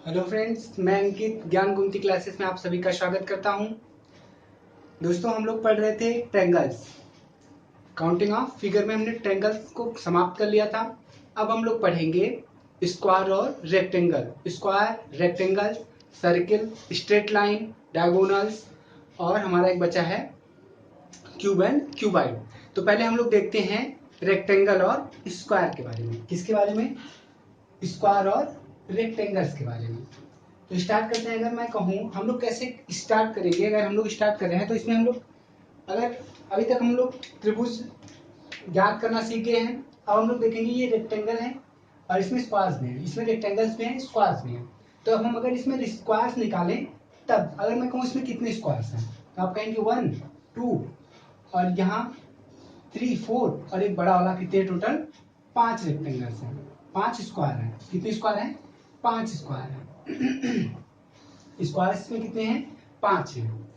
Hello friends, मैं अंकित ज्ञान गुमती classes में आप सभी का स्वागत करता हूं। दोस्तों, हम लोग पढ़ रहे थे ट्रायंगल्स। काउंटिंग ऑफ फिगर में हमने ट्रायंगल्स को समाप्त कर लिया था। अब हम लोग पढ़ेंगे स्क्वायर और rectangle. Square, rectangle, circle, straight line, diagonals और हमारा एक बचा है क्यूब एंड क्यूबाइड। तो पहले हम लोग देखते हैं रेक्टेंगल और स्क्वायर के बारे में। किसके बारे में? स्क्वायर और रेक्टेंगल्स के बारे में। तो स्टार्ट करते हैं। अगर मैं कहूँ हम लोग कैसे स्टार्ट करेंगे, अगर हम लोग स्टार्ट कर रहे हैं तो इसमें हम लोग अगर अभी तक हम लोग त्रिभुज ज्ञात करना सीख गए हैं। अब हम लोग देखेंगे ये रेक्टेंगल है और इसमें स्क्वायर्स भी हैं, इसमें रेक्टेंगल्स भी हैं, स्क्वायर्स भी हैं। तो अब हम अगर इसमें स्क्वायर्स निकालें तब अगर मैं कहूँ इसमें कितने स्क्वायर्स हैं तो आप कहेंगे 1 2 और यहाँ 3 4 और एक बड़ा वाला कितने टोटल 5 रेक्टेंगल्स हैं, 5 स्क्वायर हैं। कितने स्क्वायर हैं? 5 स्क्वायर हैं। स्क्वायर्स में कितने हैं? 5 हैं।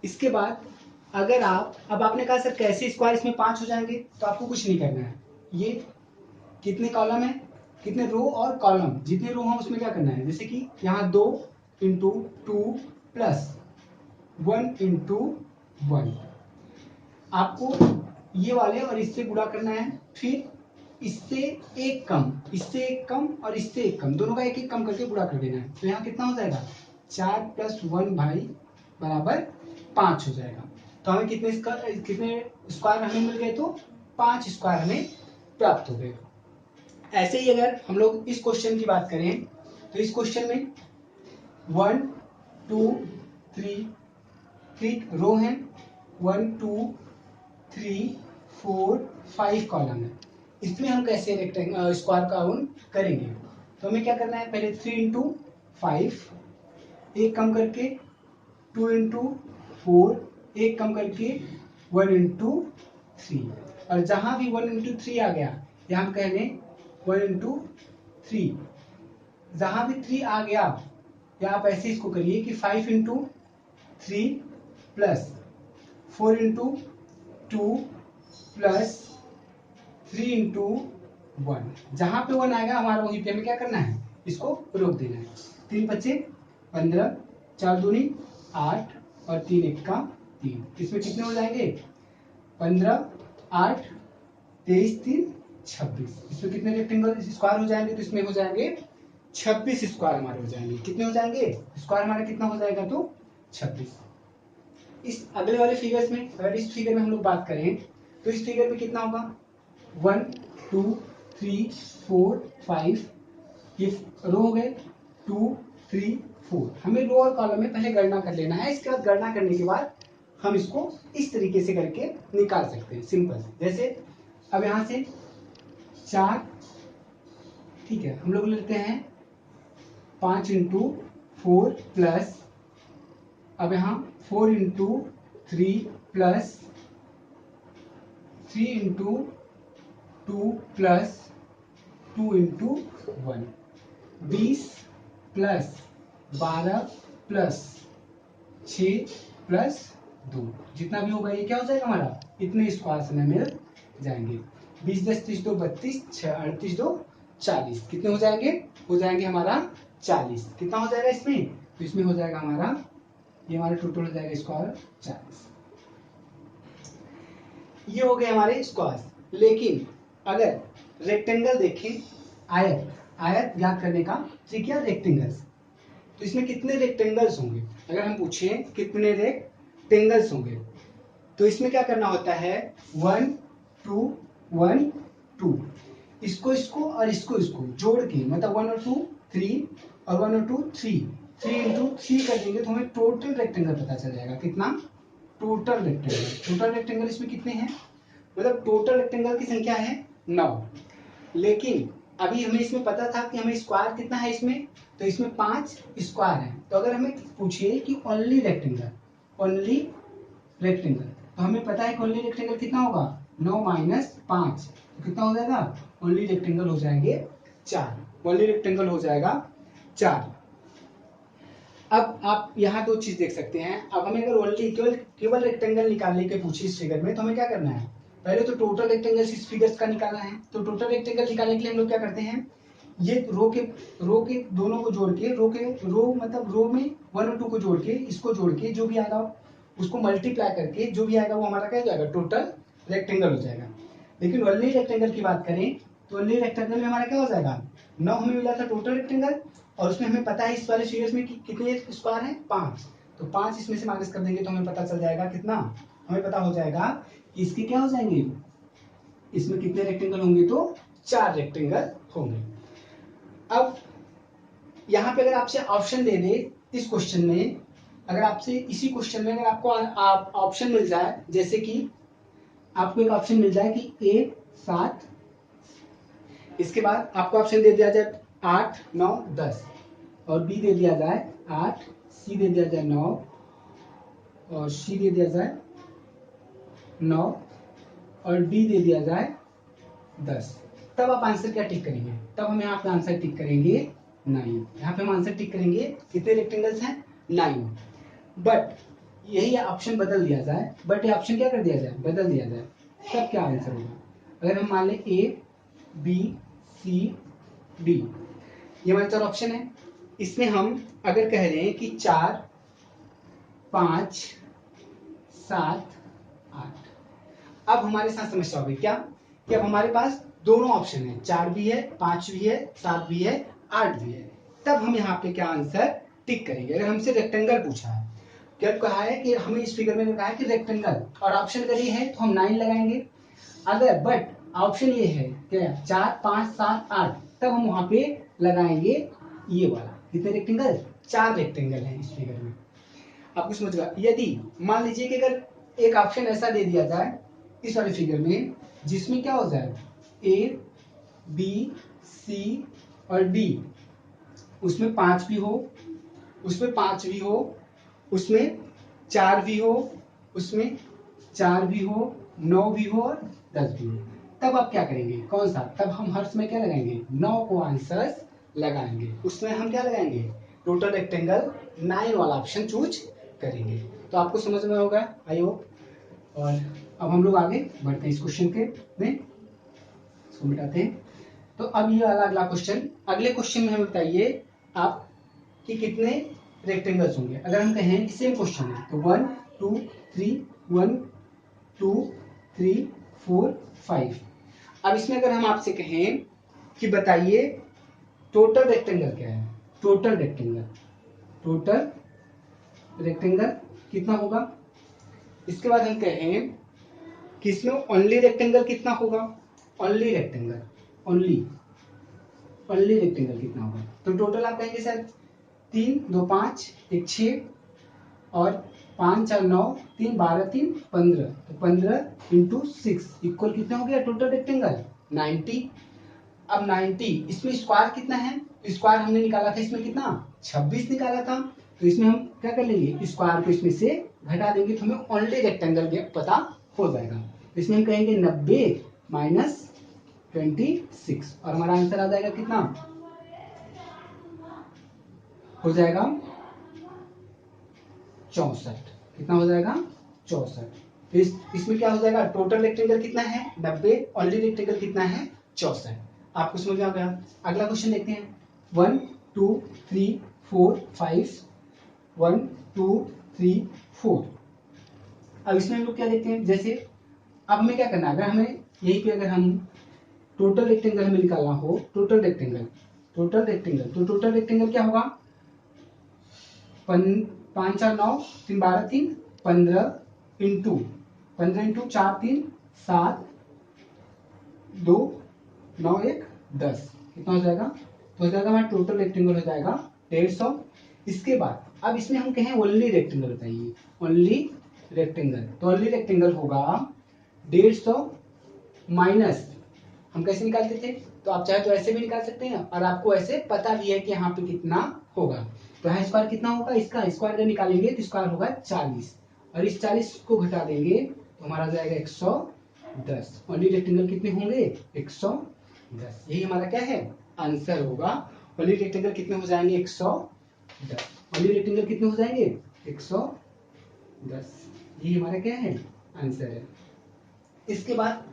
इसके बाद अगर अब आपने कहा सर कैसे स्क्वायर इसमें 5 हो जाएंगे, तो आपको कुछ नहीं करना है। ये कितने कॉलम है, कितने रो और कॉलम, जितने रो हैं उसमें क्या करना है, जैसे कि यहाँ 2 इंटू 2 प्लस 1 इंटू 1 आपको ये वाले और इससे गुणा करना है। फिर इससे एक कम, इससे एक कम और इससे एक कम, दोनों का एक एक कम करके गुणा कर देना है। तो यहाँ कितना हो जाएगा? 4 प्लस 1 भाई बराबर 5 हो जाएगा। तो हमें कितने स्क्वायर हमें मिल गए? तो 5 स्क्वायर हमें प्राप्त हो गए। ऐसे ही अगर हम लोग इस क्वेश्चन की बात करें तो इस क्वेश्चन में 1 2 3 रो है, 1 2 3 4 5 कॉलम है। इसमें हम कैसे स्क्वायर काउंट करेंगे? तो हमें क्या करना है, पहले 3 इंटू 5 एक कम करके, 2 इंटू 4 एक कम करके, 1 इंटू 3 और जहां भी 1 इंटू 3 आ गया यहाँ हम कह लें 1 इंटू 3। जहां भी 3 आ गया या आप ऐसे इसको करिए कि 5 into 3 plus 4 into 2 plus 3 into 1। जहां पे 1 आएगा हमारा वहीं पे हमें क्या करना है, इसको रोक देना है। 3 बचे 15, 4 दूनी 8 और 3 एक्का 3। इसमें कितने हो जाएंगे? 15 8 23 3 26। इसमें कितने रेक्टेंगल स्क्वायर हो जाएंगे? तो इसमें हो जाएंगे 26 स्क्वायर हमारे हो जाएंगे। कितने हो जाएंगे स्क्वायर हमारा? कितना हो जाएगा? तो 26। इस अगले वाले फिगर्स में, अगर इस फिगर में हम लोग बात करें तो इस फिगर में कितना होगा? 1 2 3 4 5 ये रो हो गए, 2 3 4। हमें रो और कॉलम में पहले गणना कर लेना है। इसके बाद गणना करने के बाद हम इसको इस तरीके से करके निकाल सकते हैं, सिंपल। जैसे अब यहां से 4, ठीक है, हम लोग लेते हैं 5 इंटू 4 प्लस, अब यहाँ 4 into 3 plus 3 into 2 plus 2 into 1, 20 plus 12 plus 6 plus 2, जितना भी होगा ये क्या हो जाएगा हमारा? इतने स्क्वायर हमें मिल जाएंगे। 20 10 30 2 32, 6 38 2 40। कितने हो जाएंगे? हो जाएंगे हमारा 40। कितना हो जाएगा इसमें? तो इसमें हो जाएगा हमारा, ये हमारा टोटल हो जाएगा स्क्वायर 40। ये हो गए हमारे स्क्वायर। लेकिन अगर रेक्टेंगल देखें, आयत, आयत ज्ञात करने का ट्रिक है रेक्टेंगल्स। तो इसमें कितने रेक्टेंगल्स होंगे? अगर हम पूछें कितने रेक्टेंगल्स होंगे तो इसमें क्या करना होता है, 1 2 1 2, इसको इसको और इसको इसको जोड़ के, मतलब 1 और 2 3 और 1 और 2 3, 3 इंटू 3 कर देंगे तो हमें टोटल रेक्टेंगल पता चल जाएगा। कितना? Total rectangle. टोटल रेक्टेंगल इसमें कितने हैं, मतलब टोटल रेक्टेंगल की संख्या है 9। लेकिन अभी हमें इसमें पता था कि हमें स्क्वायर कितना है इसमें, तो इसमें 5 स्क्वायर है। तो अगर हमें पूछिए कि ओनली रेक्टेंगल, ओनली रेक्टेंगल, तो हमें पता है कि ओनली रेक्टेंगल कितना होगा, 9 माइनस 5, तो कितना हो जाएगा? ओनली रेक्टेंगल हो जाएंगे 4। ओनली रेक्टेंगल हो जाएगा 4। अब आप यहाँ 2 चीज देख सकते हैं। अब हमें अगर ओनली केवल रेक्टेंगल निकालने के पूछे इस फिगर में, तो हमें क्या करना है, पहले तो टोटल रेक्टेंगल्स इस फिगर्स का निकालना है। तो टोटल रेक्टेंगल निकालने के लिए हम लोग क्या करते हैं, ये रो के दोनों को जोड़ के रो मतलब रो में 1 और 2 को जोड़ के इसको जोड़ के जो भी आएगा उसको मल्टीप्लाई करके जो भी आएगा वो हमारा क्या हो जाएगा, टोटल रेक्टेंगल हो जाएगा। लेकिन ओनली रेक्टेंगल की बात करें तो ओनली रेक्टेंगल में हमारा क्या हो जाएगा, 9 हमें मिला था टोटल रेक्टेंगल, और उसमें हमें पता है इस वाले फिगर्स में कितने स्क्वायर हैं, 5। तो 5 इसमें से माइनस कर देंगे तो हमें पता चल जाएगा कितना, हमें पता हो जाएगा कि इसके क्या हो जाएंगे, इसमें कितने रेक्टेंगल होंगे, तो 4 रेक्टेंगल होंगे। अब यहाँ पे अगर आपसे ऑप्शन दे दे इस क्वेश्चन में, अगर आपसे इसी क्वेश्चन में अगर आपको ऑप्शन मिल जाए, जैसे कि आपको एक ऑप्शन मिल जाए कि A 7, इसके बाद आपको ऑप्शन दे दिया जाए 8, 9, 10 और B दे दिया जाए 8, C दे दिया जाए 9 और C दे दिया जाए 9 और D दे दिया जाए 10, तब आप आंसर क्या टिक करेंगे, तब हम यहाँ पे आंसर टिक करेंगे 9। यहाँ पे हम आंसर टिक करेंगे कितने रेक्टेंगल्स हैं, 9। बट यही ऑप्शन बदल दिया जाए, बट ये ऑप्शन क्या कर दिया जाए, बदल दिया जाए, तब क्या आंसर होगा। अगर हम मान लें A, B, C, D, ये हमारे 4 ऑप्शन है, इसमें हम अगर कह रहे हैं कि 4, 5, 7, 8, अब हमारे साथ समस्या होगी क्या कि अब हमारे पास दोनों ऑप्शन है, 4 भी है, 5 भी है, 7 भी है, 8 भी है, तब हम यहाँ पे क्या आंसर टिक करेंगे। अगर हमसे रेक्टेंगल पूछा है, क्या कहा है कि हमें इस फिगर में कहा है कि रेक्टेंगल, और ऑप्शन अगर ये है तो हम 9 लगाएंगे, अगर बट ऑप्शन ये है क्या 4, 5, 7, 8, तब हम वहां पे लगाएंगे ये वाला, कितने रेक्टेंगल, 4 रेक्टेंगल है इस फिगर में। आपको समझ गया। यदि मान लीजिए कि अगर एक ऑप्शन ऐसा दे दिया जाए इस वाले फिगर में जिसमें क्या हो जाए A, B, C और D, उसमें 5 भी हो, उसमें 5 भी हो, उसमें 4 भी हो, उसमें 4 भी हो, 9 भी हो और 10 भी हो, तब आप क्या करेंगे, कौन सा, तब हम हर समय क्या लगाएंगे, 9 को आंसर्स लगाएंगे, उसमें हम क्या लगाएंगे, टोटल रेक्टेंगल 9 वाला ऑप्शन चूज करेंगे। तो आपको समझ में होगा आई होप। और अब हम लोग आगे बढ़ते हैं इस क्वेश्चन के में, इसको मिटाते हैं। तो अब ये वाला अगला क्वेश्चन, अगले क्वेश्चन में हमें बताइए आप कि कितने रेक्टेंगल्स होंगे। अगर हम कहें सेम क्वेश्चन है तो 1, 2, 3, 1, 2, 3, 4, 5। अब इसमें अगर हम आपसे कहें कि बताइए टोटल रेक्टेंगल क्या है, टोटल रेक्टेंगल कितना होगा। इसके बाद हम कहें कि इसमें ओनली रेक्टेंगल कितना होगा, ओनली रेक्टेंगल कितना होगा। तो टोटल आप कहेंगे सर 3, 2, 5, 1, 6 और 5, 4, 9, 3, 12, 3, 15, तो 15 इंटू 6 इक्वल कितना हो गया टोटल रेक्टेंगल 90। अब 90 इसमें स्क्वायर कितना है, स्क्वायर हमने निकाला था इसमें कितना 26 निकाला था, तो इसमें हम क्या कर लेंगे स्क्वायर को इसमें से घटा देंगे तो हमें ओनली रेक्टेंगल पता हो जाएगा। तो इसमें हम कहेंगे 90 माइनस 26 और हमारा आंसर आ जाएगा कितना, हो जाएगा 64। कितना हो जाएगा 64। इसमें क्या हो जाएगा टोटल रेक्टेंगल कितना है 90, ओनली रेक्टेंगल कितना है 64। आपको समझ में आ गया। अगला क्वेश्चन देखते हैं 1, 2, 3, 4, 5, 1, 2, 3, 4। अब इसमें हम लोग क्या देखते हैं, जैसे अब हमें क्या करना है, अगर हमें यही पे अगर हम टोटल रेक्टेंगल हमें निकालना हो, टोटल रेक्टेंगल तो टोटल रेक्टेंगल क्या होगा 5, 4, 9, 3, 12, 3, 15 इंटू 4, 3, 7, 2, 9, 1, 10 कितना हो जाएगा, तो हो जाएगा हमारा टोटल रेक्टेंगल हो जाएगा 150। इसके बाद अब इसमें हम कहें ओनली रेक्टेंगल बताइए, ओनली रेक्टेंगल, तो ओनली रेक्टेंगल होगा 150 माइनस, हम कैसे निकालते थे, तो आप चाहे तो ऐसे भी निकाल सकते हैं और आपको ऐसे पता भी है कि यहाँ पे कितना होगा। तो यहाँ स्क्वायर कितना होगा, इसका स्क्वायर अगर निकालेंगे तो स्क्वायर होगा 40 और इस 40 को घटा देंगे तो हमारा जाएगा 110। ओनली रेक्टेंगल कितने होंगे 110, यही हमारा क्या है आंसर होगा। ओनली रेक्टेंगल कितने हो जाएंगे 110, ओनली रेक्टेंगल कितने हो जाएंगे 110, यही हमारा क्या है आंसर है। इसके बाद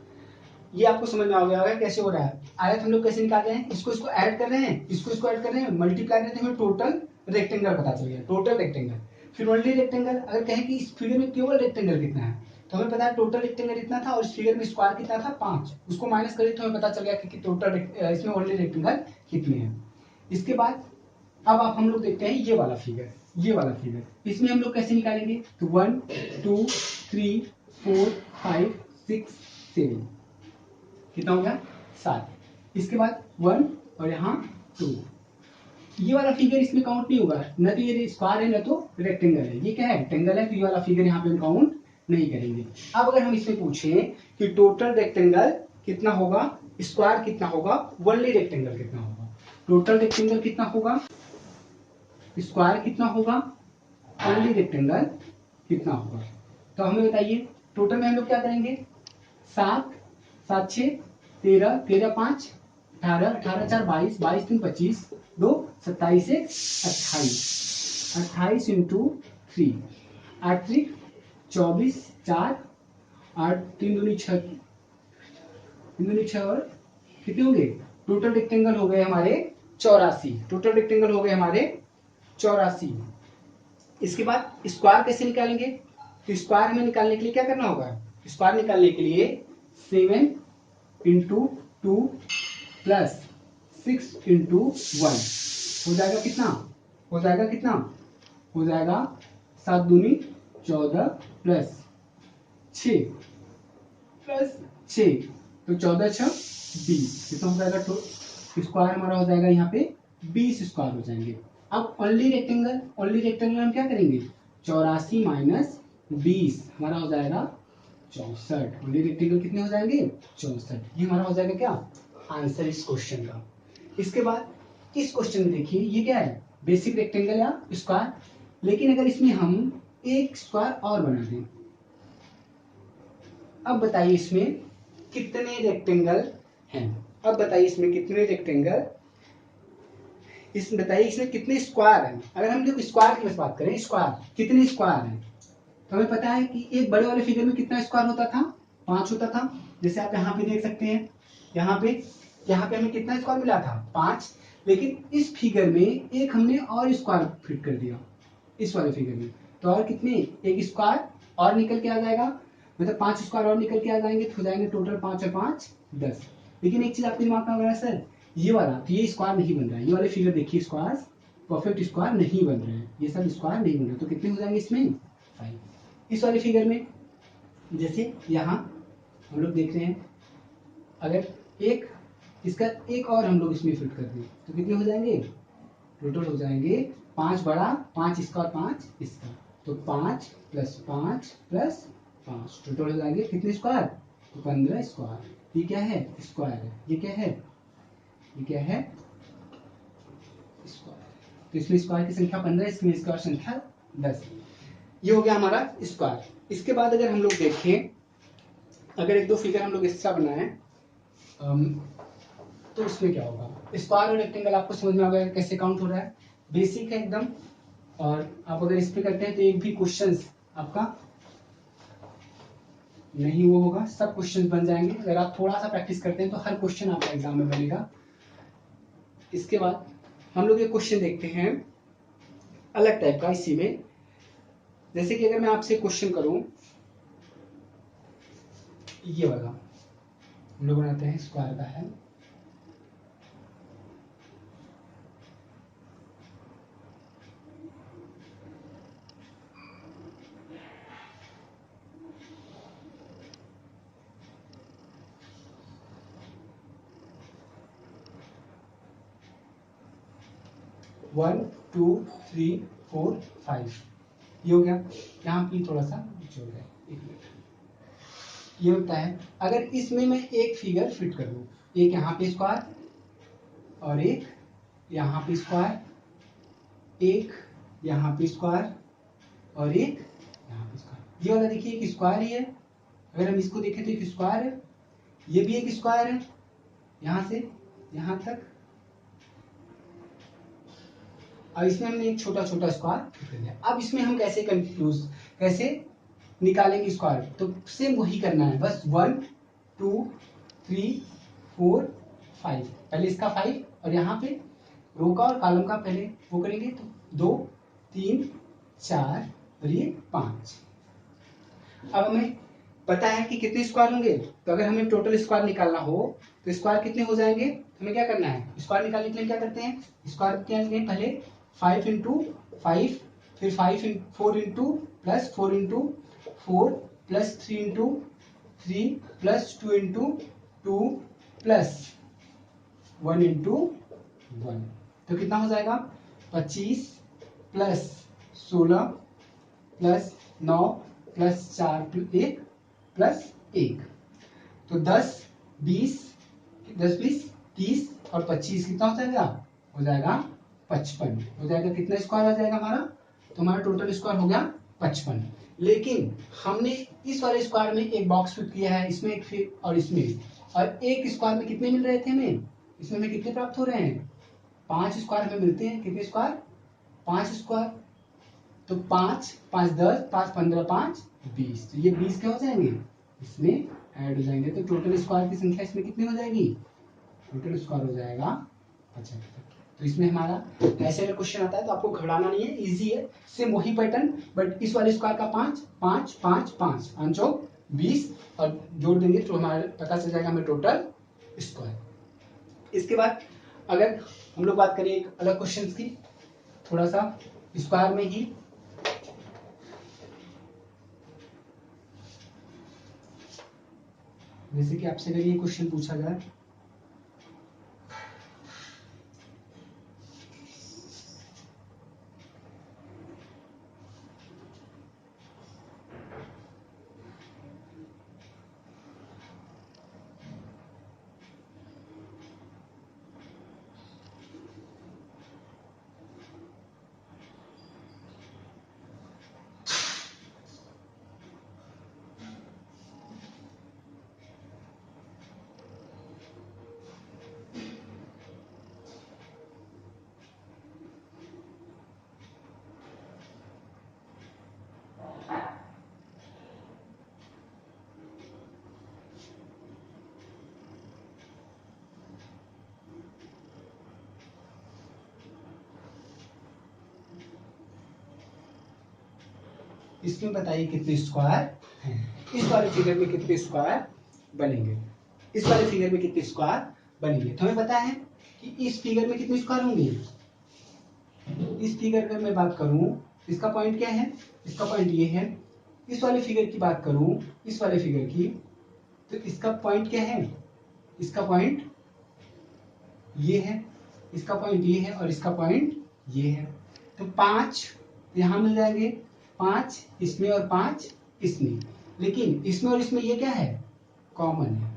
ये आपको समझ में आ गया होगा कैसे हो रहा है। आयत हम लोग कैसे निकाल रहे हैं, इसको इसको ऐड कर रहे हैं, इसको ऐड कर रहे हैं, मल्टीप्लाई करते हैं, टोटल रेक्टेंगल पता चल गया, टोटल रेक्टेंगल। फिर ओनली रेक्टेंगल, अगर कहें कि इस फिगर में केवल रेक्टेंगल कितना है, तो हमें पता है टोटल रेक्टेंगल इतना था और इस फिगर में स्क्वायर कितना था 5, उसको माइनस करें तो हमें पता चल गया कि टोटल इसमें ओनली रेक्टेंगल कितने हैं। इसके बाद अब आप हम लोग देखते हैं ये वाला फिगर, ये वाला फिगर इसमें हम लोग कैसे निकालेंगे, तो 1 2 3 4 5 6 7, कितना हो गया 7। इसके बाद 1 और यहाँ 2, ये वाला फिगर इसमें काउंट नहीं होगा, न तो ये स्क्वायर है न तो रेक्टेंगल है, ये क्या है रेक्टेंगल है, तो ये वाला फिगर यहाँ पे हम काउंट नहीं करेंगे। अब अगर हम इसमें पूछें कि टोटल रेक्टेंगल कितना होगा, स्क्वायर कितना होगा, ओनली रेक्टेंगल कितना होगा, टोटल रेक्टेंगल कितना होगा, स्क्वायर कितना होगा, ओनली रेक्टेंगल कितना होगा, तो हमें बताइए। टोटल में हम लोग क्या करेंगे, 7 7 6 13 13 5 18 18 4 22 22 3 25 2 27 1 28 28 इंटू 3 8 3 24 4 8 3 दूनी 6 3 दूनी 6 और कितने होंगे, टोटल रेक्टेंगल हो गए हमारे 84, टोटल रेक्टेंगल हो गए हमारे 84। इसके बाद स्क्वायर कैसे निकालेंगे, तो स्क्वायर हमें निकालने के लिए क्या करना होगा, स्क्वायर निकालने के लिए 7 इंटू 2 प्लस 6 इंटू 1 हो जाएगा कितना, हो जाएगा कितना, हो जाएगा 7 दूनी 14 प्लस 6 प्लस 6, तो 14 6 20, कितना हो जाएगा, तो स्क्वायर हमारा हो जाएगा यहाँ पे 20 स्क्वायर हो जाएंगे। अब ओनली रेक्टेंगल, ओनली रेक्टेंगल हम क्या करेंगे, 84 माइनस 20 हमारा हो जाएगा 64, ओनली रेक्टेंगल कितने हो जाएंगे 64, ये हमारा हो जाएगा क्या आंसर इस क्वेश्चन का। इसके बाद इस क्वेश्चन में देखिए ये क्या है, बेसिक रेक्टेंगल या स्क्वायर, लेकिन अगर इसमें हम एक स्क्वायर और बना दें, अब बताइए इसमें कितने रेक्टेंगल हैं, अब बताइए इसमें कितने रेक्टेंगल, इसमें बताइए इसमें कितने स्क्वायर हैं। अगर हम लोग स्क्वायर की बात करें, स्क्वायर कितने स्क्वायर हैं, तो हमें पता है कि एक बड़े वाले फिगर में कितना स्क्वायर होता था, 5 होता था, जैसे आप यहाँ पे देख सकते हैं, यहाँ पे हमें कितना स्क्वायर मिला था 5, लेकिन इस फिगर में एक हमने और स्क्वायर फिट कर दिया इस वाले फिगर में, तो और कितने, एक स्क्वायर और निकल के आ जाएगा, मतलब 5 स्क्वायर और निकल के आ जाएंगे, तो हो जाएंगे टोटल 5 और 5 10। लेकिन एक चीज आपके दिमाग में आ रहा है सर, ये वाला तो ये स्क्वायर नहीं बन रहा है, ये वाले फिगर देखिए स्क्वायर परफेक्ट स्क्वायर नहीं बन रहे हैं, ये सब स्क्वायर नहीं बन रहे, तो कितने हो जाएंगे इसमें 5। इस वाले फिगर में जैसे यहाँ हम लोग देख रहे हैं, अगर एक इसका एक और हम लोग इसमें फिट कर दें तो कितने हो जाएंगे, टोटल हो जाएंगे 5 बड़ा 5 इसका और 5 इसका, तो 5 प्लस 5 प्लस 5, टोटल हो जाएंगे कितने स्क्वायर, तो 15 स्क्वायर। ये क्या है स्क्वायर है, ये क्या है, ये क्या है स्क्वायर, तो इसमें स्क्वायर की संख्या 15, इसमें स्क्वायर संख्या 10, ये हो गया हमारा स्क्वायर। इसके बाद अगर हम लोग देखें, अगर एक दो फिगर हम लोग एक्स्ट्रा बनाएं तो उसमें क्या होगा, स्क्वायर और रेक्टेंगल आपको समझ में आ गया कैसे काउंट हो रहा है, बेसिक है एकदम, और आप अगर इस पे करते हैं तो एक भी क्वेश्चन आपका नहीं वो होगा, सब क्वेश्चन बन जाएंगे, अगर आप थोड़ा सा प्रैक्टिस करते हैं तो हर क्वेश्चन आपका एग्जाम में बनेगा। इसके बाद हम लोग ये क्वेश्चन देखते हैं अलग टाइप का, इसी में जैसे कि अगर मैं आपसे क्वेश्चन करूं, ये वाला हम लोग बनाते हैं स्क्वायर का है, वन टू थ्री फोर 5, ये हो गया, यहाँ पे थोड़ा सा जोड़ है, एक मिनट, ये होता है। अगर इसमें मैं एक फिगर फिट कर दूं, एक यहाँ पे स्क्वायर और एक यहाँ पे स्क्वायर, एक यहाँ पे स्क्वायर और एक यहाँ पे स्क्वायर, ये वाला देखिए एक स्क्वायर ही है, अगर हम इसको देखें तो एक स्क्वायर है, ये भी एक स्क्वायर है, यहाँ से यहाँ तक, और इसमें हमने एक छोटा छोटा स्क्वायर फिट कर दिया। अब इसमें हम कैसे कंफ्यूज, कैसे निकालेंगे स्क्वायर, तो सेम वही करना है, बस 1 2 3 4 5, पहले इसका 5 और यहाँ पे रो का और कॉलम का पहले वो करेंगे तो 2 3 4 और ये 5। अब हमें पता है कि कितने स्क्वायर होंगे, तो अगर हमें टोटल स्क्वायर निकालना हो तो स्क्वायर कितने हो जाएंगे, हमें क्या करना है, स्क्वायर निकालने के लिए क्या करते हैं, स्क्वायर क्या लेंगे, पहले 5 इंटू 5, फिर 4 into plus 4 into 4 plus 3 into 3 plus 2 into 2 plus 1 into 1, तो कितना हो जाएगा 25 प्लस 16 प्लस 9 प्लस 4 1 प्लस 1, तो 10 20 30 और 25 कितना हो जाएगा, हो जाएगा 55, हो जाएगा कितना स्क्वायर हो जाएगा हमारा, तो हमारा टोटल स्क्वायर हो गया 55। लेकिन हमने इस वाले स्क्वायर में एक बॉक्स फिट किया है, इसमें एक फिट और इसमें, और एक स्क्वायर में कितने मिल रहे थे हमें, इसमें हमें कितने प्राप्त हो रहे हैं, 5 स्क्वायर हमें मिलते हैं, कितने स्क्वायर, 5 स्क्वायर, तो 5 5 10 5 15 5 20, तो ये 20 क्या हो जाएंगे, इसमें ऐड हो जाएंगे, तो टोटल स्क्वायर की संख्या इसमें कितनी हो जाएगी, टोटल स्क्वायर हो जाएगा 75। तो इसमें हमारा ऐसे अगर क्वेश्चन आता है तो आपको घबराना नहीं है, इजी है, सेम वही पैटर्न, बट इस वाले स्क्वायर का 5 5 5 5 5 20 और जोड़ देंगे तो हमारे पता चल जाएगा हमें टोटल स्क्वायर। इसके बाद अगर हम लोग बात करें एक अलग क्वेश्चन की, थोड़ा सा स्क्वायर में ही, जैसे कि आपसे अगर ये क्वेश्चन पूछा जाए, इसमें बताइए कितने स्क्वायर हैं, इस वाले फिगर में कितने स्क्वायर बनेंगे, इस वाले फिगर में कितने स्क्वायर बनेंगे, तो हमें पता है कि इस फिगर में कितने स्क्वायर होंगे, इस फिगर का मैं बात करूं, इसका पॉइंट क्या है, इसका पॉइंट ये है, इस वाले फिगर की बात करूं, इस वाले फिगर की, तो इसका पॉइंट क्या है, इसका पॉइंट ये है, इसका पॉइंट ये है और इसका पॉइंट ये है, तो 5 यहां मिल जाएंगे, 5 इसमें और 5 इसमें, लेकिन इसमें और इसमें ये क्या है, कॉमन है,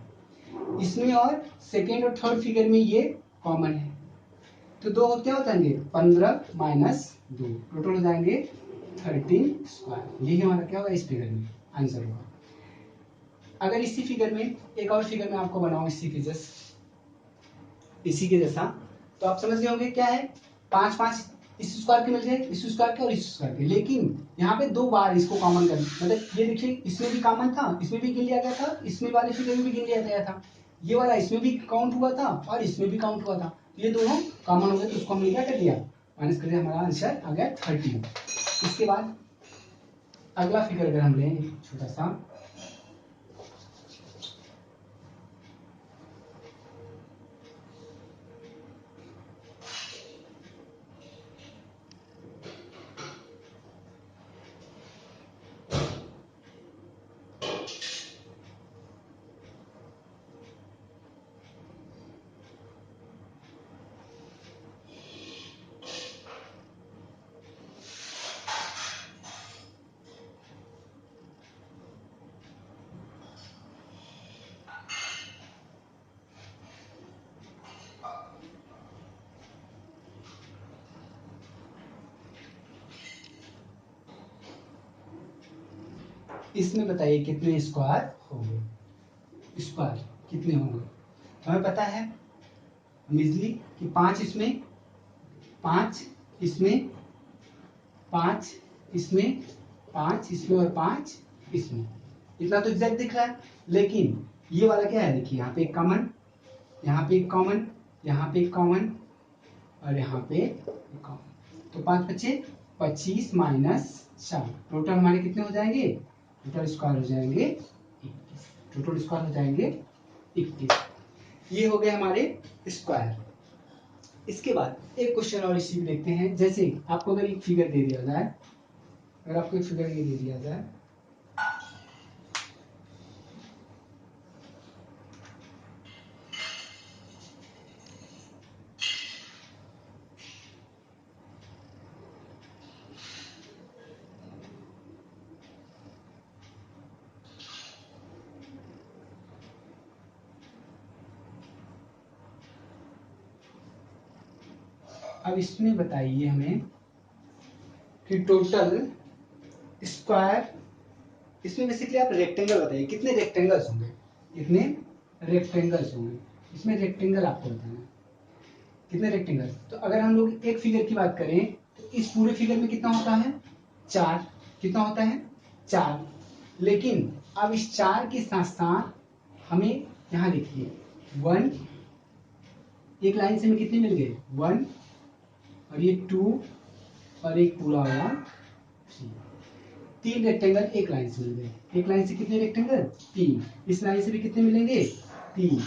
इसमें और सेकेंड और थर्ड फिगर में ये कॉमन है, तो दो क्या हो जाएंगे, 15 माइनस 2, टोटल हो जाएंगे 13 स्क्वायर, यही हमारा क्या होगा इस फिगर में आंसर होगा। अगर इसी फिगर में एक और फिगर में आपको बनाऊं इसी के जैसा, तो आप समझ गए होंगे क्या है, 5 5 इस स्क्वायर के मिल गए, इस स्क्वायर के और इस स्क्वायर के, लेकिन यहाँ पे 2 बार इसको कॉमन कर, मतलब ये देखिए इसमें भी कॉमन था, इसमें भी गिन लिया गया था, इसमें वाले फिगर में भी गिन लिया गया था, ये वाला इसमें भी काउंट हुआ था और इसमें भी काउंट हुआ था, ये दोनों कॉमन हो गए, तो उसको हमने क्या कर दिया, माइनस कर दिया, हमारा आंसर आ गया 13। इसके बाद अगला फिगर अगर हम लें छोटा सा, इसमें बताइए कितने स्क्वायर होंगे, स्क्वायर कितने होंगे, हमें पता है इजली कि 5 इसमें, 5 इसमें, 5 इसमें, 5 इसमें और 5 इसमें, इतना तो एग्जैक्ट दिख रहा है, लेकिन ये वाला क्या है, देखिए यहाँ पे एक कॉमन, यहाँ पे एक कॉमन, यहाँ पे एक कॉमन और यहाँ पे एक कॉमन। तो 5 बचे 25 माइनस 4, टोटल हमारे कितने हो जाएंगे, टोटल स्क्वायर हो जाएंगे 21, टोटल स्क्वायर हो जाएंगे 21। ये हो गए हमारे स्क्वायर। इसके बाद एक क्वेश्चन और इसी में देखते हैं। जैसे आपको अगर एक फिगर दे दिया जाए, अगर आपको एक फिगर ये दे दिया जाए, अब इसमें बताइए हमें कि टोटल स्क्वायर, इसमें बेसिकली आप रेक्टेंगल बताइए, कितने रेक्टेंगल्स होंगे, कितने रेक्टेंगल्स होंगे, इसमें रेक्टेंगल आपको बताना है, कितने रेक्टेंगल्स। तो अगर हम लोग एक फिगर की बात करें तो इस पूरे फिगर में कितना होता है, 4, कितना होता है 4। लेकिन अब इस 4 के साथ साथ हमें यहाँ देखिए 1, एक लाइन से हमें कितने मिल गए 1, और ये 2 और एक पूरा वाला 3, 3 रेक्टेंगल एक लाइन से मिल गए। एक लाइन से कितने रेक्टेंगल 3, इस लाइन से भी कितने मिलेंगे 3,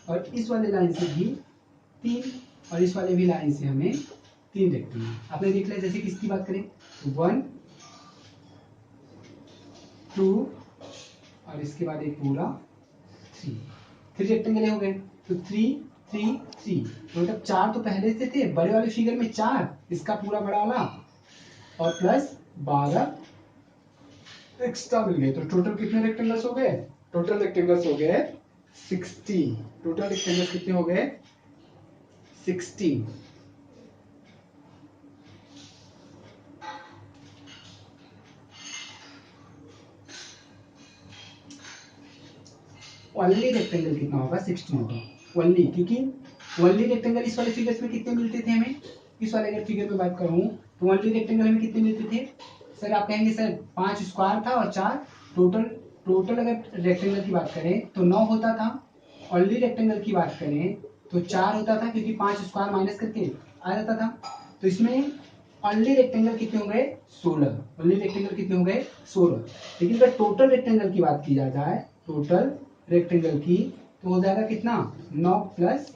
और इस वाले लाइन से भी 3, और इस वाले भी लाइन से हमें 3 रेक्टेंगल। आपने देख लिया, जैसे किसकी बात करें 1 2 और इसके बाद एक पूरा 3 रेक्टेंगल हो गए। तो 3 3 3, मतलब 4 तो पहले से थे बड़े वाले फिगर में 4, इसका पूरा बड़ा वाला और प्लस 12 एक्स्ट्रा मिल गए। तो टोटल कितने रेक्टेंगल्स हो गए, टोटल रेक्टेंगल्स हो गए 16। टोटल रेक्टेंगल्स कितने हो गए 16। ओनली रेक्टेंगल कितना होगा 16 होगा ओनली, क्योंकि ओनली रेक्टेंगल इस वाले फिगर्स में कितने मिलते थे हमें, इस वाले अगर फिगर में बात करूं तो ओनली रेक्टेंगल हमें कितने मिलते थे। सर आप कहेंगे सर 5 स्क्वायर था और 4 टोटल, टोटल अगर रेक्टेंगल की बात करें तो 9 होता था। ओनली रेक्टेंगल की बात करें तो 4 होता था, क्योंकि 5 स्क्वायर माइनस करके आ जाता था। तो इसमें ओनली रेक्टेंगल कितने हो गए 16, ओनली रेक्टेंगल कितने हो गए 16। लेकिन अगर टोटल रेक्टेंगल की बात की जाए, टोटल रेक्टेंगल की, तो हो जाएगा कितना 9 प्लस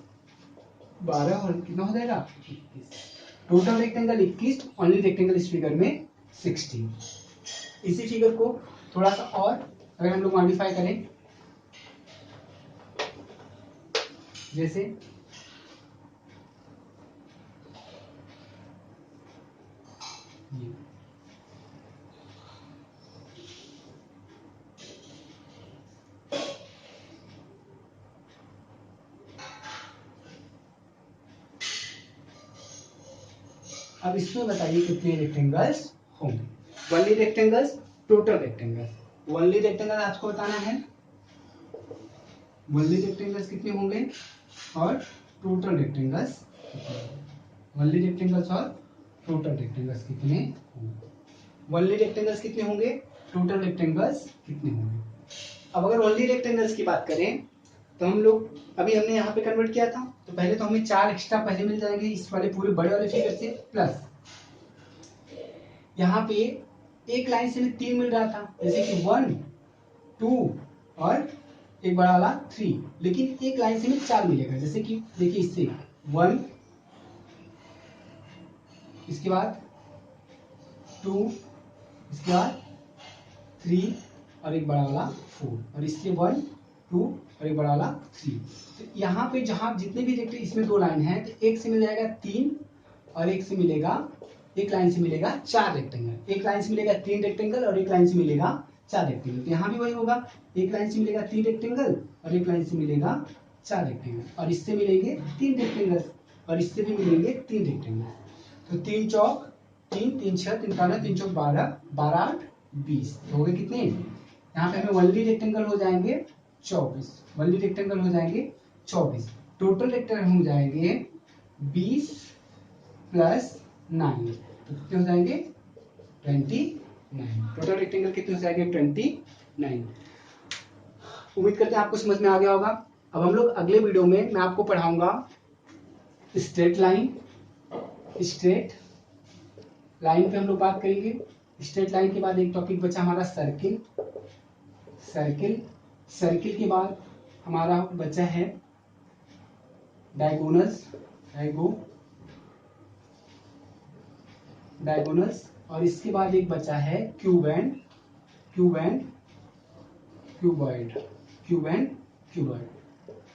12 और कितना हो जाएगा 21। टोटल रेक्टेंगल 21, ओनली रेक्टेंगल इस फिगर में 16। इसी फिगर को थोड़ा सा और अगर हम लोग मॉडिफाई करें, जैसे ये अब इसमें बताइए कितने रेक्टेंगल्स होंगे, only rectangles, total rectangles. Only rectangle आपको बताना है, ओनली रेक्टेंगल्स कितने होंगे और टोटल रेक्टेंगल्स, ओनली रेक्टेंगल्स और टोटल रेक्टेंगल्स कितने होंगे। ओनली रेक्टेंगल्स कितने होंगे, टोटल रेक्टेंगल्स कितने होंगे। अब अगर ओनली रेक्टेंगल्स की बात करें तो हम लोग अभी हमने यहाँ पे कन्वर्ट किया था, तो पहले तो हमें 4 एक्स्ट्रा पहले मिल जाएंगे इस वाले पूरे बड़े वाले फिगर से, प्लस यहाँ पे एक लाइन से हमें 3 मिल रहा था, जैसे कि 1 2 और एक बड़ा वाला 3। लेकिन एक लाइन से हमें 4 मिलेगा, जैसे कि देखिए इससे 1, इसके बाद 2, इसके बाद 3 और एक बड़ा वाला 4, और इससे 1 2 और एक बड़ा वाला 3। तो यहाँ पे जहां जितने भी देखते इसमें 2 लाइन है, तो एक से मिल जाएगा 3 और एक से मिलेगा, एक लाइन से मिलेगा 4 रेक्टेंगल। एक लाइन से मिलेगा 3 रेक्टेंगल और एक लाइन से मिलेगा 4 रेक्टेंगल। तो यहाँ भी वही होगा, एक लाइन से मिलेगा 3 रेक्टेंगल और एक लाइन से मिलेगा 4 रेक्टेंगल, और इससे मिलेंगे 3 रेक्टेंगल और इससे भी मिलेंगे 3 रेक्टेंगल। तो 3 चौक 3, 3 6 3 12, 3 चौक 12, 12 8 20, हो गए कितने। यहाँ पे हमें ओनली रेक्टेंगल हो जाएंगे 24, ओनली रेक्टेंगल हो जाएंगे 24। टोटल रेक्टेंगल हो जाएंगे 20 प्लस 9, तो कितने हो जाएंगे 29। टोटल रेक्टेंगल कितने हो जाएंगे 29। उम्मीद करते हैं आपको समझ में आ गया होगा। अब हम लोग अगले वीडियो में मैं आपको पढ़ाऊंगा स्ट्रेट लाइन। स्ट्रेट लाइन पे हम लोग बात करेंगे। स्ट्रेट लाइन के बाद एक टॉपिक बचा हमारा सर्किल। सर्किल सर्किल के बाद हमारा बचा है डायगोनल्स। डायगोनल्स और इसके बाद एक बचा है क्यूबॉइड।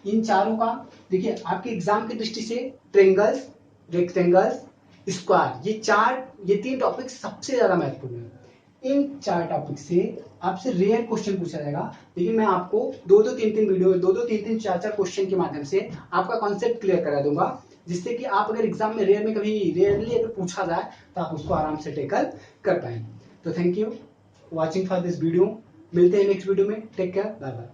इन चारों का देखिए आपके एग्जाम की दृष्टि से ट्रेंगल्स, रेक्टेंगल्स, स्क्वायर, ये तीन टॉपिक सबसे ज्यादा महत्वपूर्ण है। इन 4 टॉपिक से आपसे रेयर क्वेश्चन पूछा जाएगा, लेकिन मैं आपको 2-3 वीडियो 2-3 4 क्वेश्चन के माध्यम से आपका कॉन्सेप्ट क्लियर करा दूंगा, जिससे कि आप अगर एग्जाम में रेयरली अगर पूछा जाए तो आप उसको आराम से टेकल कर पाएंगे। तो thank you watching for this video. मिलते हैं नेक्स्ट वीडियो में। Take care, bye bye.